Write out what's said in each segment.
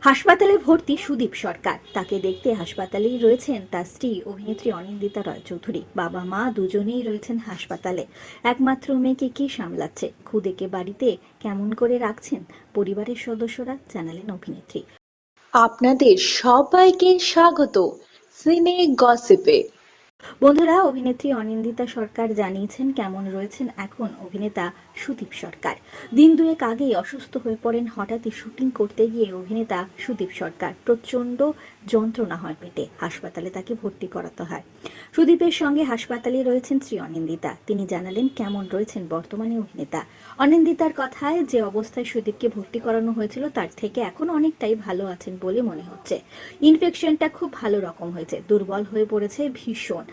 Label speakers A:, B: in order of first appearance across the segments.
A: হাসপাতালে ভর্তি সুদীপ সরকার। তাকে দেখতে হাসপাতালেই রয়েছেন তার স্ত্রী অভিনেত্রী অনিন্দিতা রয় চৌধুরী। বাবা মা দুজনেই রয়েছেন হাসপাতালে। একমাত্র মেয়েকে কে সামলাচ্ছে, খুদেকে বাড়িতে কেমন করে রাখছেন পরিবারের সদস্যরা, জানালেন অভিনেত্রী।
B: আপনাদের সবাইকে স্বাগত সিনে গসিপে।
A: বন্ধুরা, অভিনেত্রী অনিন্দিতা সরকার জানিয়েছেন কেমন রয়েছেন এখন অভিনেতা সুদীপ সরকার। দিন দুয়েক আগেই অসুস্থ হয়ে পড়েন। হঠাৎই শুটিং করতে গিয়ে অভিনেতা সুদীপ সরকার প্রচণ্ড যন্ত্রণা হয় পেটে। হাসপাতালে তাকে ভর্তি করাতে হয়। সুদীপের সঙ্গে হাসপাতালে রয়েছেন স্ত্রী অনিন্দিতা। তিনি জানালেন কেমন রয়েছেন বর্তমানে অভিনেতা। অনিন্দিতার কথায়, যে অবস্থায় সুদীপকে ভর্তি করানো হয়েছিল তার থেকে এখন অনেকটাই ভালো আছেন বলে মনে হচ্ছে। ইনফেকশনটা খুব ভালো রকম হয়েছে, দুর্বল হয়ে পড়েছে ভীষণ।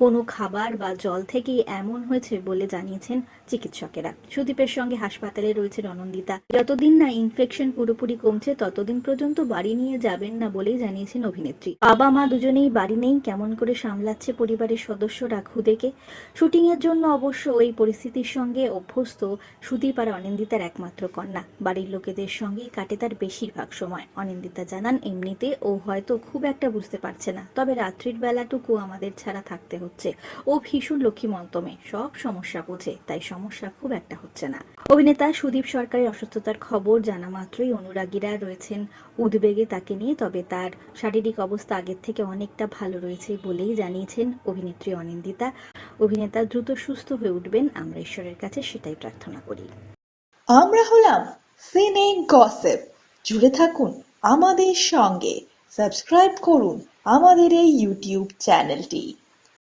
A: কোনো খাবার বা জল থেকেই এমন হয়েছে বলে জানিয়েছেন চিকিৎসকেরা। সুদীপের সঙ্গে হাসপাতালে রয়েছেন অনন্দিতা। যতদিন না ইনফেকশন পুরোপুরি কমছে ততদিন পর্যন্ত বাড়ি নিয়ে যাবেন না বলেই জানিয়েছেন অভিনেত্রী। বাবা মা দুজনেই বাড়ি নেই, কেমন করে সামলাচ্ছে পরিবারের সদস্যরা খুদেকে। শুটিং এর জন্য অবশ্য এই পরিস্থিতির সঙ্গে অভ্যস্ত সুদীপ আর অনিন্দিতার একমাত্র কন্যা। বাড়ির লোকেদের সঙ্গেই কাটে তার বেশিরভাগ সময়। অনিন্দিতা জানান, এমনিতে ও হয়তো খুব একটা বুঝতে পারছে না, তবে রাত্রির বেলাটুকু আমাদের ছাড়া থাকতে হচ্ছে। ও ভীষণ লক্ষ্মীমন্ত মেয়ে, সব সমস্যা বোঝে, তাই সমস্যা খুব একটা হচ্ছে না। অভিনেতা সুদীপ সরকারের অসুস্থতার খবর জানা মাত্রই অনুরাগীরা রয়েছেন উদ্বেগে তাকে নিয়ে, তবে তার শারীরিক অবস্থা আগের থেকে অনেকটা ভালো রয়েছে বলেই জানিয়েছেন অভিনেত্রী অনিন্দিতা। অভিনেতা দ্রুত সুস্থ হয়ে উঠবেন, আমরা ঈশ্বরের কাছে সেটাই প্রার্থনা করি।
B: আমরা হলাম সিনে গসিপ। জুড়ে থাকুন আমাদের সঙ্গে, সাবস্ক্রাইব করুন আমাদের এই ইউটিউব চ্যানেলটি।